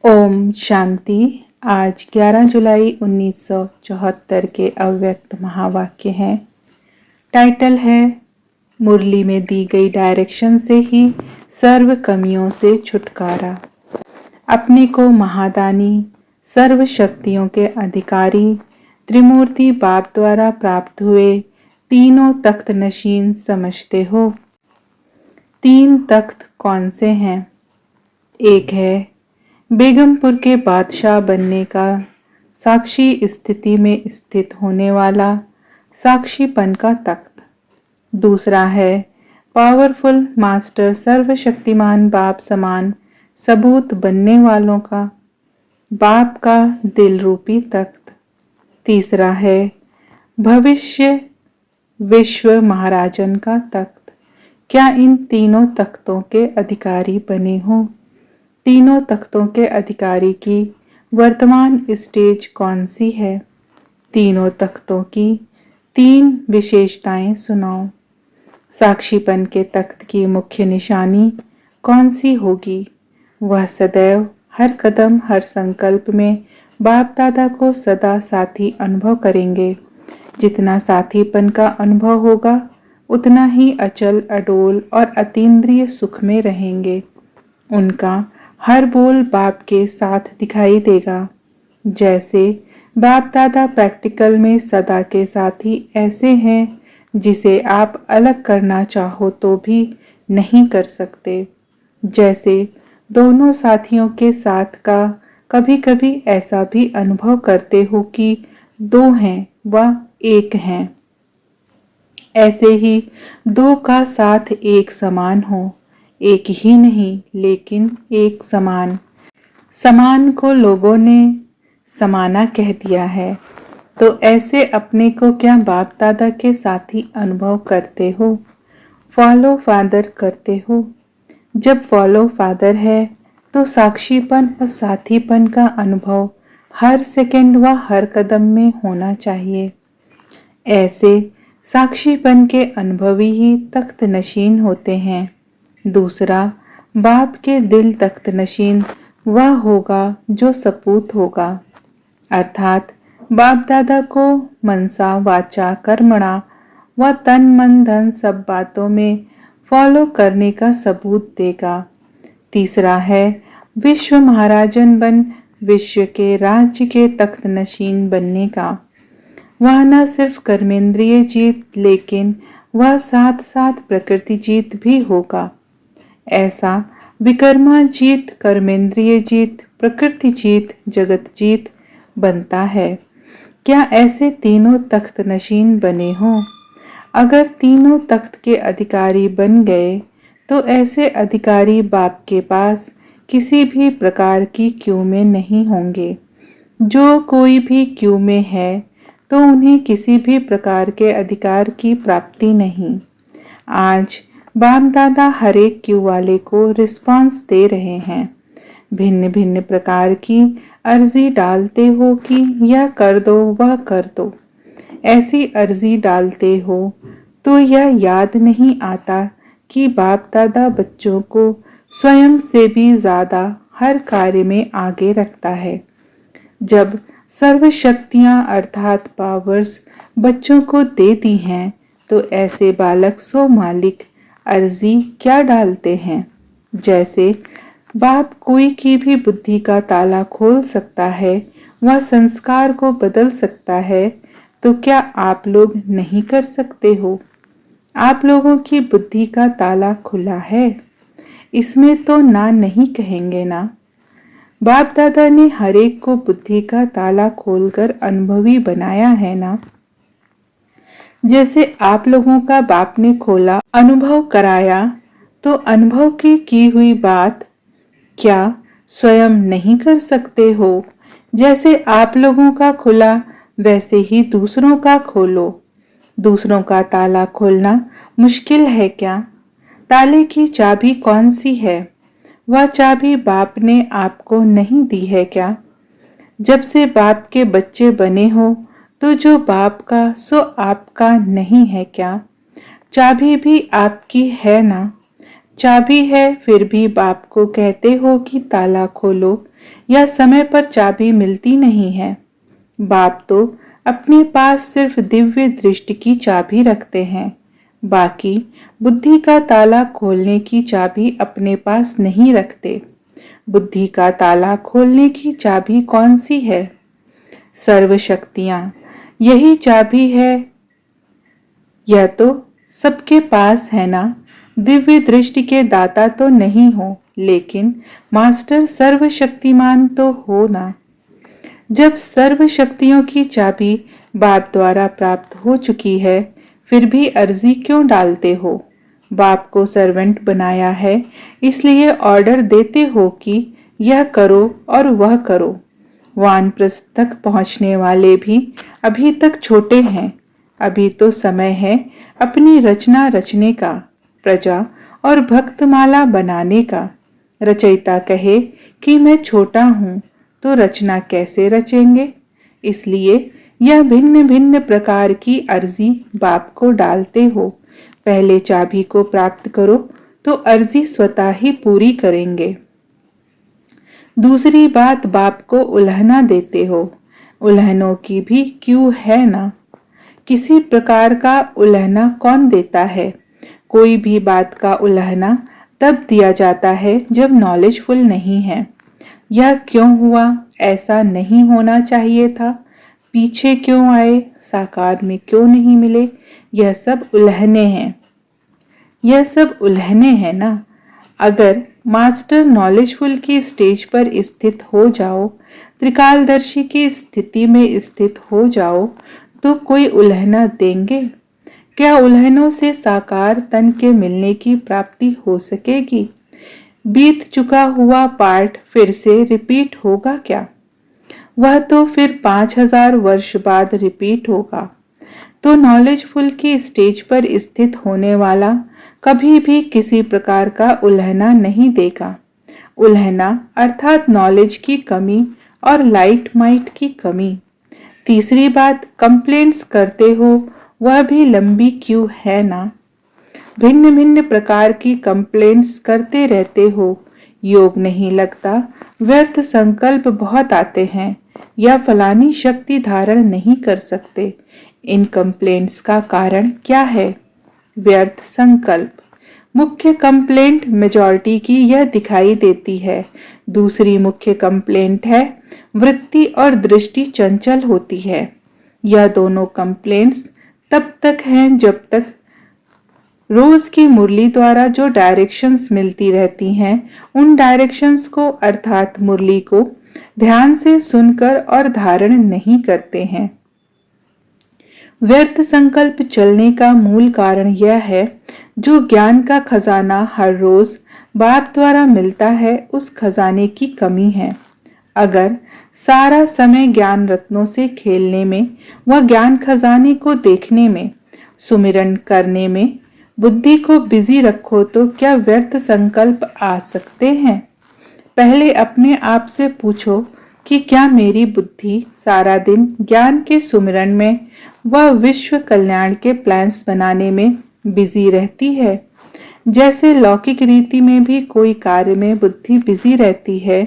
ओम शांति। आज 11 जुलाई 1974 के अव्यक्त महावाक्य हैं। टाइटल है मुरली में दी गई डायरेक्शन से ही सर्व कमियों से छुटकारा। अपने को महादानी, सर्व शक्तियों के अधिकारी, त्रिमूर्ति बाप द्वारा प्राप्त हुए तीनों तख्त नशीन समझते हो। 3 तख्त कौन से हैं? एक है बेगमपुर के बादशाह बनने का साक्षी स्थिति में स्थित होने वाला साक्षीपन का तख्त। दूसरा है पावरफुल मास्टर सर्वशक्तिमान बाप समान सबूत बनने वालों का बाप का दिल रूपी तख्त। तीसरा है भविष्य विश्व महाराजन का तख्त। क्या इन तीनों तख्तों के अधिकारी बने हो? तीनों तख्तों के अधिकारी की वर्तमान स्टेज कौन सी है? तीनों तख्तों की 3 विशेषताएं सुनाओ। साक्षीपन के तख्त की मुख्य निशानी कौन सी होगी? वह सदैव हर कदम हर संकल्प में बाप दादा को सदा साथी अनुभव करेंगे। जितना साथीपन का अनुभव होगा उतना ही अचल अडोल और अतीन्द्रिय सुख में रहेंगे। उनका हर बोल बाप के साथ दिखाई देगा। जैसे बाप दादा प्रैक्टिकल में सदा के साथी ऐसे हैं जिसे आप अलग करना चाहो तो भी नहीं कर सकते। जैसे दोनों साथियों के साथ का कभी कभी ऐसा भी अनुभव करते हो कि 2 हैं व 1 हैं। ऐसे ही 2 का साथ एक समान हो, एक ही नहीं लेकिन एक समान। समान को लोगों ने समाना कह दिया है, तो ऐसे अपने को क्या बाप दादा के साथी अनुभव करते हो? फॉलो फादर करते हो? जब फॉलो फादर है तो साक्षीपन और साथीपन का अनुभव हर सेकंड व हर कदम में होना चाहिए। ऐसे साक्षीपन के अनुभवी ही तख्त नशीन होते हैं। दूसरा बाप के दिल तख्त नशीन वह होगा जो सपूत होगा, अर्थात बाप दादा को मनसा वाचा कर्मणा व तन मन धन सब बातों में फॉलो करने का सबूत देगा। तीसरा है विश्व महाराजन बन विश्व के राज्य के तख्त नशीन बनने का। वह न सिर्फ कर्मेंद्रिय जीत लेकिन वह साथ साथ प्रकृति जीत भी होगा। ऐसा विकर्मा जीत, कर्मेंद्रिय जीत, प्रकृति जीत, जगत जीत बनता है। क्या ऐसे तीनों तख्त नशीन बने हों? अगर तीनों तख्त के अधिकारी बन गए तो ऐसे अधिकारी बाप के पास किसी भी प्रकार की क्यू में नहीं होंगे। जो कोई भी क्यू में है तो उन्हें किसी भी प्रकार के अधिकार की प्राप्ति नहीं। आज बाप दादा हर एक क्यू वाले को रिस्पांस दे रहे हैं। भिन्न भिन्न प्रकार की अर्जी डालते हो कि यह कर दो वह कर दो। ऐसी अर्जी डालते हो तो यह याद नहीं आता कि बाप दादा बच्चों को स्वयं से भी ज़्यादा हर कार्य में आगे रखता है। जब सर्व शक्तियाँ अर्थात पावर्स बच्चों को देती हैं तो ऐसे बालक सो मालिक अर्जी क्या डालते हैं। जैसे बाप कोई की भी बुद्धि का ताला खोल सकता है, वह संस्कार को बदल सकता है, तो क्या आप लोग नहीं कर सकते हो? आप लोगों की बुद्धि का ताला खुला है, इसमें तो ना नहीं कहेंगे ना। बाप दादा ने हर एक को बुद्धि का ताला खोलकर अनुभवी बनाया है ना। जैसे आप लोगों का बाप ने खोला, अनुभव कराया, तो अनुभव की हुई बात क्या स्वयं नहीं कर सकते हो? जैसे आप लोगों का खुला वैसे ही दूसरों का खोलो। दूसरों का ताला खोलना मुश्किल है क्या? ताले की चाबी कौन सी है? वह चाबी बाप ने आपको नहीं दी है क्या? जब से बाप के बच्चे बने हो तो जो बाप का सो आपका नहीं है क्या? चाबी भी आपकी है ना। चाबी है फिर भी बाप को कहते हो कि ताला खोलो, या समय पर चाबी मिलती नहीं है। बाप तो अपने पास सिर्फ दिव्य दृष्टि की चाबी रखते हैं, बाकी बुद्धि का ताला खोलने की चाबी अपने पास नहीं रखते। बुद्धि का ताला खोलने की चाबी कौन सी है? सर्व शक्तियां, यही चाबी है। यह तो सबके पास है ना। दिव्य दृष्टि के दाता तो नहीं हो, लेकिन मास्टर सर्वशक्तिमान तो हो ना। जब सर्व शक्तियों की चाबी बाप द्वारा प्राप्त हो चुकी है, फिर भी अर्जी क्यों डालते हो? बाप को सर्वेंट बनाया है, इसलिए ऑर्डर देते हो कि यह करो और वह करो। वानप्रस्थ तक पहुंचने वाले भी अभी तक छोटे हैं। अभी तो समय है अपनी रचना रचने का, प्रजा और भक्तमाला बनाने का। रचयिता कहे कि मैं छोटा हूं, तो रचना कैसे रचेंगे? इसलिए यह भिन्न भिन्न प्रकार की अर्जी बाप को डालते हो। पहले चाबी को प्राप्त करो तो अर्जी स्वतः ही पूरी करेंगे। दूसरी बात, बाप को उल्हना देते हो। उल्हनों की भी क्यों है ना। किसी प्रकार का उल्हना कौन देता है? कोई भी बात का उल्हना तब दिया जाता है जब नॉलेजफुल नहीं है। यह क्यों हुआ? ऐसा नहीं होना चाहिए था। पीछे क्यों आए? साकार में क्यों नहीं मिले? यह सब उल्हने हैं। यह सब उल्हने हैं ना। अगर मास्टर नॉलेजफुल की स्टेज पर स्थित हो जाओ, त्रिकालदर्शी की स्थिति में स्थित हो जाओ, तो कोई उल्हना देंगे? क्या उल्हनों से साकार तन के मिलने की प्राप्ति हो सकेगी? बीत चुका हुआ पार्ट फिर से रिपीट होगा क्या? वह तो फिर 5000 वर्ष बाद रिपीट होगा। तो नॉलेजफुल की स्टेज पर स्थित होने वाला कभी भी किसी प्रकार का उल्हना नहीं देगा। उल्हना अर्थात नॉलेज की कमी और लाइट माइट की कमी। तीसरी बात, कंप्लेंट्स करते हो, वह भी लंबी क्यों है ना। भिन्न भिन्न प्रकार की कंप्लेंट्स करते रहते हो। योग नहीं लगता, व्यर्थ संकल्प बहुत आते हैं, या फलानी शक्ति धारण नहीं कर सकते। इन कंप्लेंट्स का कारण क्या है? व्यर्थ संकल्प। मुख्य कंप्लेंट मेजॉरिटी की यह दिखाई देती है। दूसरी मुख्य कंप्लेंट है वृत्ति और दृष्टि चंचल होती है। यह दोनों कंप्लेंट्स तब तक हैं जब तक रोज की मुरली द्वारा जो डायरेक्शंस मिलती रहती हैं, उन डायरेक्शंस को अर्थात मुरली को ध्यान से सुनकर और धारण नहीं करते हैं। व्यर्थ संकल्प चलने का मूल कारण यह है, जो ज्ञान का खजाना हर रोज बाप द्वारा मिलता है, उस खजाने की कमी है। अगर सारा समय ज्ञान रत्नों से खेलने में व ज्ञान खजाने को देखने में, सुमिरन करने में बुद्धि को बिजी रखो, तो क्या व्यर्थ संकल्प आ सकते हैं? पहले अपने आप से पूछो कि क्या मेरी बुद्धि सारा दिन ज्ञान के सुमिरन में व विश्व कल्याण के प्लान्स बनाने में बिजी रहती है? जैसे लौकिक रीति में भी कोई कार्य में बुद्धि बिजी रहती है,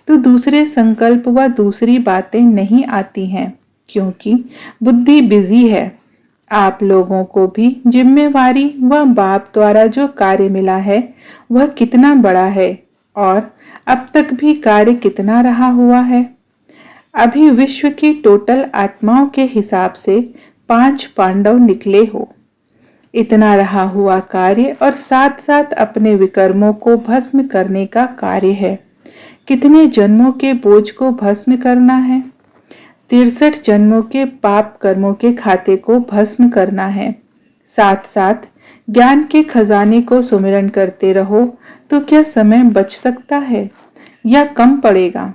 तो दूसरे संकल्प व दूसरी बातें नहीं आती हैं, क्योंकि बुद्धि बिजी है। आप लोगों को भी जिम्मेवारी व बाप द्वारा जो कार्य मिला है, वह कितना बड़ा है और अब तक भी कार्य कितना रहा हुआ है। अभी विश्व की टोटल आत्माओं के हिसाब से 5 पांडव निकले हो। इतना रहा हुआ कार्य और साथ साथ अपने विकर्मों को भस्म करने का कार्य है। कितने जन्मों के बोझ को भस्म करना है? 63 जन्मों के पाप कर्मों के खाते को भस्म करना है। साथ साथ ज्ञान के खजाने को सुमिरन करते रहो, तो क्या समय बच सकता है या कम पड़ेगा?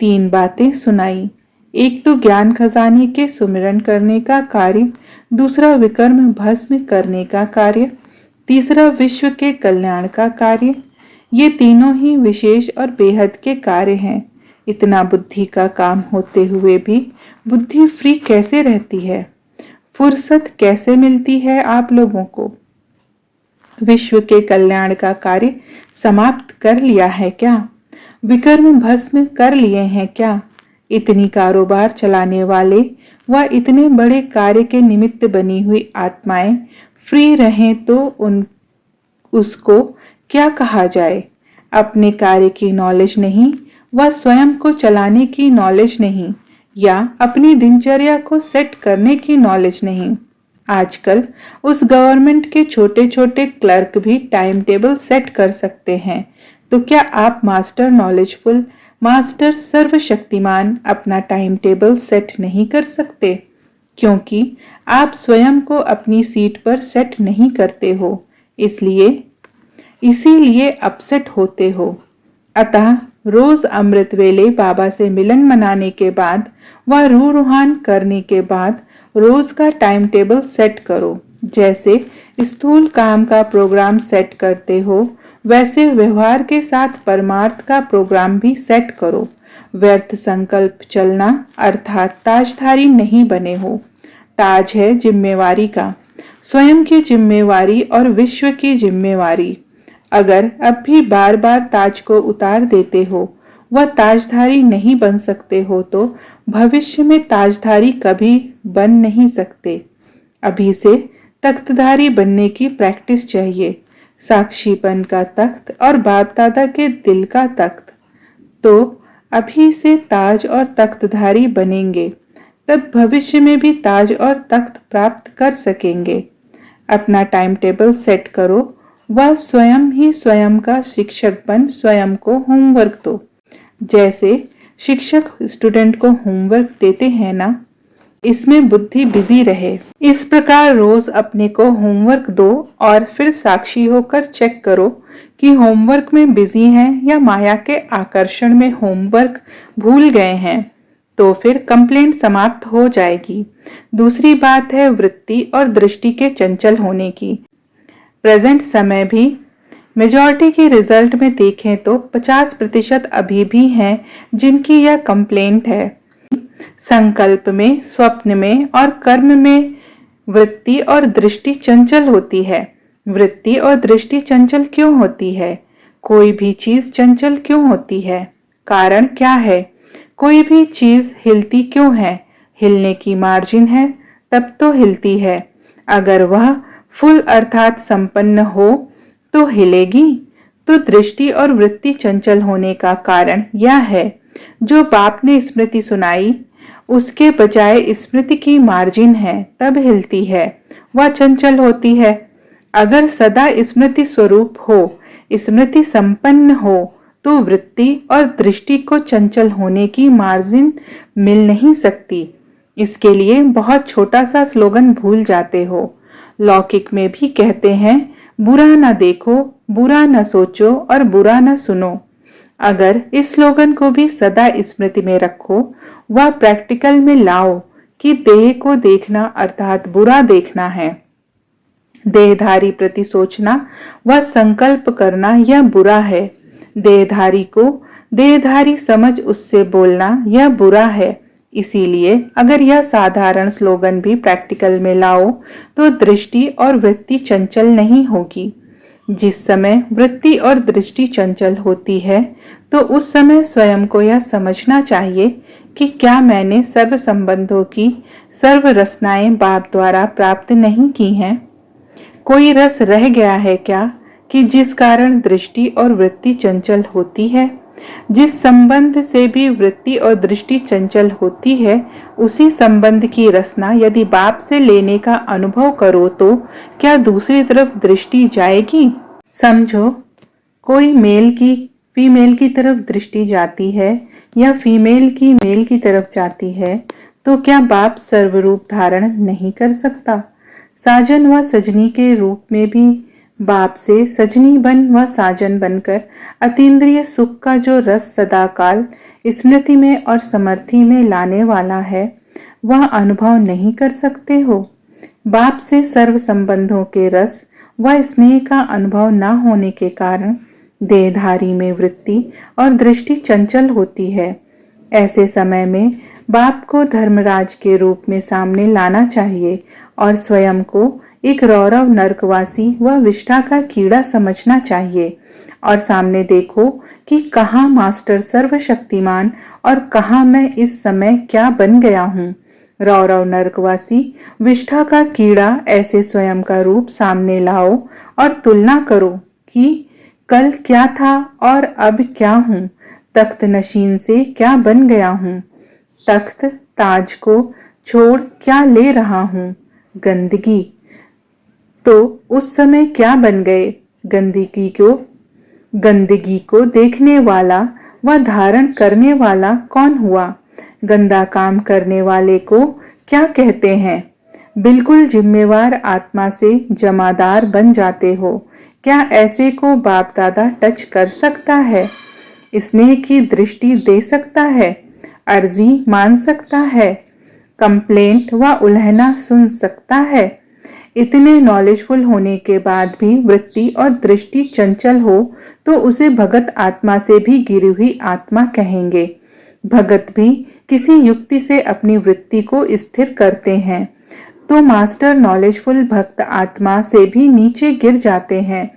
3 बातें सुनाई। एक तो ज्ञान खजाने के सुमिरन करने का कार्य, दूसरा विकर्म भस्म करने का कार्य, तीसरा विश्व के कल्याण का कार्य। ये तीनों ही विशेष और बेहद के कार्य हैं। इतना बुद्धि का काम होते हुए भी बुद्धि फ्री कैसे रहती है? फुर्सत कैसे मिलती है आप लोगों को? विश्व के कल्याण का कार्य समाप्त कर लिया है क्या? विकर्म भस्म कर लिए हैं क्या? इतनी कारोबार चलाने वाले व इतने बड़े कार्य के निमित्त बनी हुई आत्माएं फ्री रहें तो उसको क्या कहा जाए? अपने कार्य की नॉलेज नहीं व स्वयं को चलाने की नॉलेज नहीं या अपनी दिनचर्या को सेट करने की नॉलेज नहीं। आजकल उस गवर्नमेंट के छोटे छोटे क्लर्क भी टाइम टेबल सेट कर सकते हैं, तो क्या आप मास्टर नॉलेजफुल, मास्टर सर्वशक्तिमान अपना टाइम टेबल सेट नहीं कर सकते? क्योंकि आप स्वयं को अपनी सीट पर सेट नहीं करते हो, इसीलिए अपसेट होते हो। अतः रोज अमृत वेले बाबा से मिलन मनाने के बाद व रूह रुहान करने के बाद रोज का टाइम टेबल सेट करो। जैसे स्थूल काम का प्रोग्राम सेट करते हो, वैसे व्यवहार के साथ परमार्थ का प्रोग्राम भी सेट करो। व्यर्थ संकल्प चलना अर्थात ताजधारी नहीं बने हो। ताज है जिम्मेवारी का, स्वयं की जिम्मेवारी और विश्व की जिम्मेवारी। अगर अब भी बार बार ताज को उतार देते हो व ताजधारी नहीं बन सकते हो तो भविष्य में ताजधारी कभी बन नहीं सकते। अभी से तख्तधारी बनने की प्रैक्टिस चाहिए। साक्षीपन का तख्त और बाप दादा के दिल का तख्त। तो अभी से ताज और तख्तधारी बनेंगे, तब भविष्य में भी ताज और तख्त प्राप्त कर सकेंगे। अपना टाइम टेबल सेट करो व स्वयं ही स्वयं का शिक्षक बन स्वयं को होमवर्क दो। जैसे शिक्षक स्टूडेंट को होमवर्क देते हैं ना, इसमें बुद्धि बिजी रहे। इस प्रकार रोज अपने को होमवर्क दो और फिर साक्षी होकर चेक करो कि होमवर्क में बिजी हैं या माया के आकर्षण में होमवर्क भूल गए हैं, तो फिर कंप्लेंट समाप्त हो जाएगी। दूसरी बात है वृत्ति और दृष्टि के चंचल होने की। प्रेजेंट समय भी मेजॉरिटी के रिजल्ट में देखें तो 50% अभी भी हैं जिनकी यह कंप्लेंट है। संकल्प में, स्वप्न में और कर्म में वृत्ति और दृष्टि चंचल होती है। वृत्ति और दृष्टि चंचल क्यों होती है? कोई भी चीज चंचल क्यों होती है? कारण क्या है? कोई भी चीज हिलती क्यों है? हिलने की मार्जिन है तब तो हिलती है। अगर वह फुल अर्थात संपन्न हो तो हिलेगी। तो दृष्टि और वृत्ति चंचल होने का कारण यह है, जो बाप ने स्मृति सुनाई उसके बजाय स्मृति की मार्जिन है तब हिलती है, वह चंचल होती है। अगर सदा स्मृति स्वरूप हो, स्मृति संपन्न हो, तो वृत्ति और दृष्टि को चंचल होने की मार्जिन मिल नहीं सकती। इसके लिए बहुत छोटा सा स्लोगन भूल जाते हो। लौकिक में भी कहते हैं, बुरा न देखो, बुरा न सोचो और बुरा न सुनो। अगर इस स्लोगन को भी सदा स्मृति में रखो व प्रैक्टिकल में लाओ कि देह को देखना अर्थात बुरा देखना है, देहधारी प्रति सोचना व संकल्प करना यह बुरा है, देहधारी को देहधारी समझ उससे बोलना यह बुरा है। इसीलिए अगर यह साधारण स्लोगन भी प्रैक्टिकल में लाओ तो दृष्टि और वृत्ति चंचल नहीं होगी। जिस समय वृत्ति और दृष्टि चंचल होती है तो उस समय स्वयं को यह समझना चाहिए कि क्या मैंने सर्व संबंधों की सर्व रसनाएं बाप द्वारा प्राप्त नहीं की हैं? कोई रस रह गया है क्या कि जिस कारण दृष्टि और वृत्ति चंचल होती है? जिस संबंध से भी वृत्ति और दृष्टि चंचल होती है, उसी संबंध की रसना यदि बाप से लेने का अनुभव करो तो क्या दूसरी तरफ दृष्टि जाएगी? समझो, कोई मेल की फीमेल की तरफ दृष्टि जाती है या फीमेल की मेल की तरफ जाती है, तो क्या बाप सर्वरूप धारण नहीं कर सकता? साजन व सजनी के रूप में भी बाप से सजनी बन व साजन बनकर अतीन्द्रिय सुख का जो रस सदाकाल स्मृति में और समर्थि में लाने वाला है, वह अनुभव नहीं कर सकते हो? बाप से सर्व संबंधों के रस व स्नेह का अनुभव न होने के कारण देहधारी में वृत्ति और दृष्टि चंचल होती है। ऐसे समय में बाप को धर्मराज के रूप में सामने लाना चाहिए और स्वयं को एक रौरव नरकवासी व विष्ठा का कीड़ा समझना चाहिए और सामने देखो कि कहाँ मास्टर सर्वशक्तिमान और कहाँ मैं इस समय क्या बन गया हूँ। रौरव नरकवासी विष्ठा का कीड़ा ऐसे स्वयं का रूप सामने लाओ और तुलना करो कि कल क्या था और अब क्या हूँ। तख्त नशीन से क्या बन गया हूँ। तख्त ताज को छोड़ क्या ले रहा हूँ, गंदगी। तो उस समय क्या बन गए। गंदगी को देखने वाला व धारण करने वाला कौन हुआ। गंदा काम करने वाले को क्या कहते हैं। बिल्कुल जिम्मेवार आत्मा से जमादार बन जाते हो। क्या ऐसे को बाप दादा टच कर सकता है, स्नेह की दृष्टि दे सकता है, अर्जी मान सकता है, कंप्लेंट व उल्हना सुन सकता है। इतने नॉलेजफुल होने के बाद भी वृत्ति और दृष्टि चंचल हो तो उसे भगत आत्मा से भी गिरी हुई आत्मा कहेंगे। भगत भी किसी युक्ति से अपनी वृत्ति को स्थिर करते हैं तो मास्टर नॉलेजफुल भक्त आत्मा से भी नीचे गिर जाते हैं।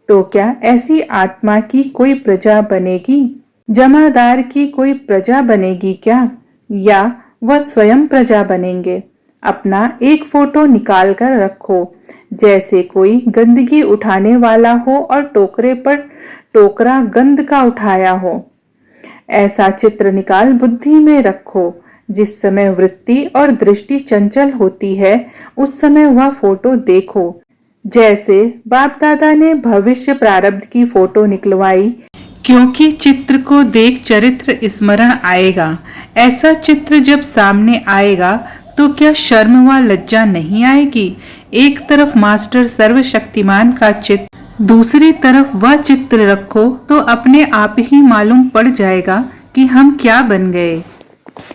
तो क्या ऐसी आत्मा की कोई प्रजा बनेगी, जमादार की कोई प्रजा बनेगी क्या, या वह स्वयं प्रजा बनेंगे। अपना एक फोटो निकाल कर रखो, जैसे कोई गंदगी उठाने वाला हो और टोकरे पर टोकरा गंद का उठाया हो। ऐसा चित्र निकाल बुद्धि में रखो। जिस समय वृत्ति और दृष्टि चंचल होती है उस समय वह फोटो देखो। जैसे बाप दादा ने भविष्य प्रारब्ध की फोटो निकलवाई, क्योंकि चित्र को देख चरित्र स्मरण आएगा। ऐसा चित्र जब सामने आएगा तो क्या शर्म व लज्जा नहीं आएगी। एक तरफ मास्टर सर्वशक्तिमान का चित्र, दूसरी तरफ वह चित्र रखो तो अपने आप ही मालूम पड़ जाएगा कि हम क्या बन गए।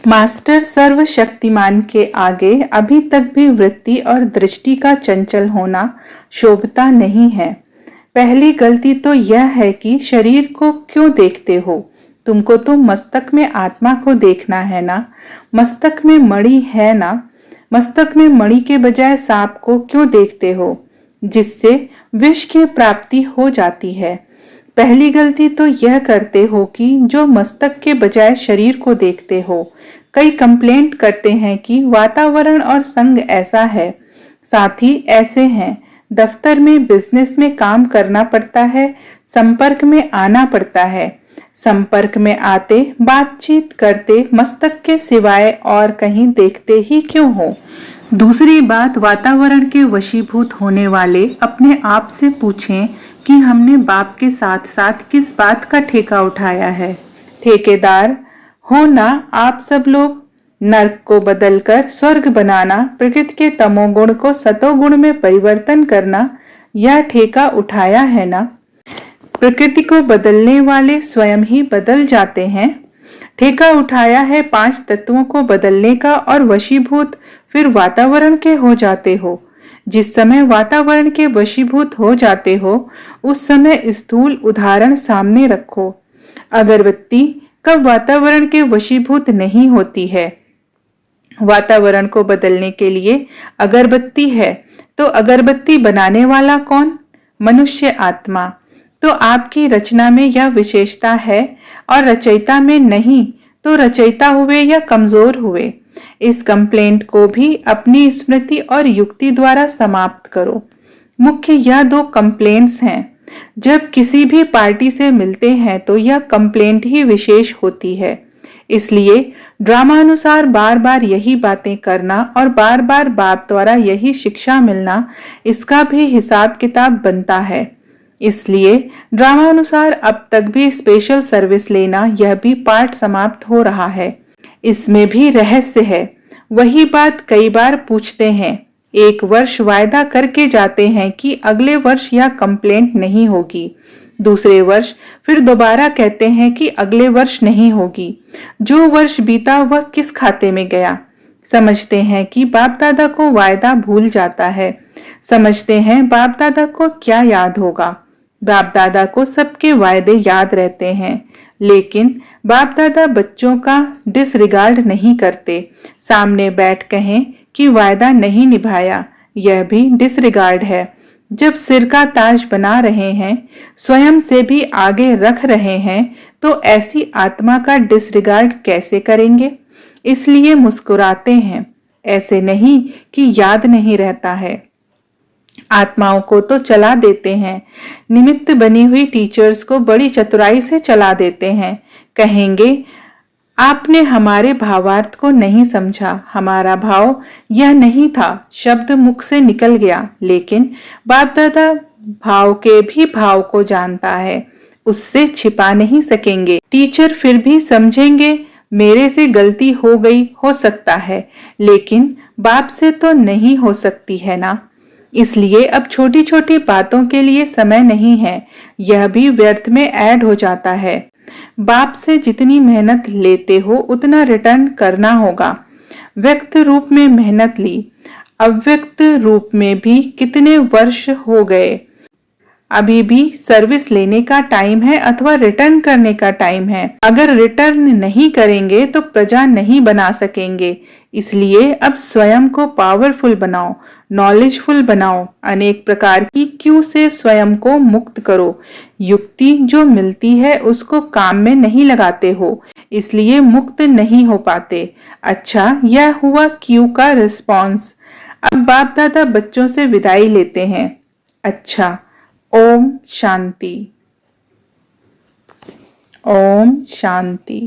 मास्टर सर्वशक्तिमान के आगे अभी तक भी वृत्ति और दृष्टि का चंचल होना शोभता नहीं है। पहली गलती तो यह है कि शरीर को क्यों देखते हो। तुमको तो मस्तक में आत्मा को देखना है ना। मस्तक में मणि है ना। मस्तक में मणि के बजाय सांप को क्यों देखते हो, जिससे विष की प्राप्ति हो जाती है। पहली गलती तो यह करते हो कि जो मस्तक के बजाय शरीर को देखते हो। कई कंप्लेंट करते हैं कि वातावरण और संग ऐसा है, साथी ऐसे हैं। दफ्तर में बिजनेस में काम करना पड़ता है, संपर्क में आना पड़ता है। संपर्क में आते बातचीत करते मस्तक के सिवाय और कहीं देखते ही क्यों हो। दूसरी बात, वातावरण के वशीभूत होने वाले अपने आप से पूछें कि हमने बाप के साथ साथ किस बात का ठेका उठाया है। ठेकेदार हो ना आप सब लोग। नर्क को बदलकर स्वर्ग बनाना, प्रकृति के तमोगुण को सतोगुण में परिवर्तन करना, यह ठेका उठाया है ना। प्रकृति को बदलने वाले स्वयं ही बदल जाते हैं। ठेका उठाया है 5 तत्वों को बदलने का और वशीभूत फिर वातावरण के हो जाते हो। जिस समय वातावरण के वशीभूत हो जाते हो उस समय स्थूल उदाहरण सामने रखो। अगरबत्ती कब वातावरण के वशीभूत नहीं होती है। वातावरण को बदलने के लिए अगरबत्ती है तो अगरबत्ती बनाने वाला कौन, मनुष्य आत्मा। तो आपकी रचना में यह विशेषता है और रचयिता में नहीं, तो रचयिता हुए या कमजोर हुए। इस कंप्लेंट को भी अपनी स्मृति और युक्ति द्वारा समाप्त करो। मुख्य यह 2 कंप्लेंट्स हैं। जब किसी भी पार्टी से मिलते हैं तो यह कंप्लेंट ही विशेष होती है। इसलिए ड्रामानुसार बार बार यही बातें करना और बार बार बाप द्वारा यही शिक्षा मिलना, इसका भी हिसाब किताब बनता है। इसलिए ड्रामानुसार अब तक भी स्पेशल सर्विस लेना, यह भी पाठ समाप्त हो रहा है। इसमें भी रहस्य है। वही बात कई बार पूछते हैं। 1 वर्ष वायदा करके जाते हैं कि अगले वर्ष यह कंप्लेंट नहीं होगी। दूसरे वर्ष फिर दोबारा कहते हैं कि अगले वर्ष नहीं होगी। जो वर्ष बीता वह किस खाते में गया। समझते हैं कि बाप दादा को वायदा भूल जाता है। समझते हैं बाप दादा को क्या याद होगा। बाप दादा को सबके वायदे याद रहते हैं, लेकिन बाप दादा बच्चों का डिसरिगार्ड नहीं करते। सामने बैठ कहें कि वायदा नहीं निभाया, यह भी डिसरिगार्ड है। जब सिर का ताज बना रहे हैं, स्वयं से भी आगे रख रहे हैं, तो ऐसी आत्मा का डिसरिगार्ड कैसे करेंगे? इसलिए मुस्कुराते हैं, ऐसे नहीं कि याद नहीं रहता है। आत्माओं को तो चला देते हैं, निमित्त बनी हुई टीचर्स को बड़ी चतुराई से चला देते हैं। कहेंगे, आपने हमारे भावार्थ को नहीं समझा, हमारा भाव यह नहीं था, शब्द मुख से निकल गया। लेकिन बाप दादा भाव के भी भाव को जानता है, उससे छिपा नहीं सकेंगे। टीचर फिर भी समझेंगे, मेरे से गलती हो गई हो सकता है, लेकिन बाप से तो नहीं हो सकती है ना। इसलिए अब छोटी छोटी बातों के लिए समय नहीं है, यह भी व्यर्थ में ऐड हो जाता है। बाप से जितनी मेहनत लेते हो उतना रिटर्न करना होगा। व्यक्त रूप में मेहनत ली, अव्यक्त रूप में भी कितने वर्ष हो गए। अभी भी सर्विस लेने का टाइम है अथवा रिटर्न करने का टाइम है। अगर रिटर्न नहीं करेंगे तो प्रजा नहीं बना सकेंगे। इसलिए अब स्वयं को पावरफुल बनाओ, नॉलेजफुल बनाओ, अनेक प्रकार की क्यू से स्वयं को मुक्त करो। युक्ति जो मिलती है उसको काम में नहीं लगाते हो, इसलिए मुक्त नहीं हो पाते। अच्छा, यह हुआ क्यू का रिस्पॉन्स। अब बाप दादा बच्चों से विदाई लेते हैं। अच्छा, ओम शांति। ओम शांति।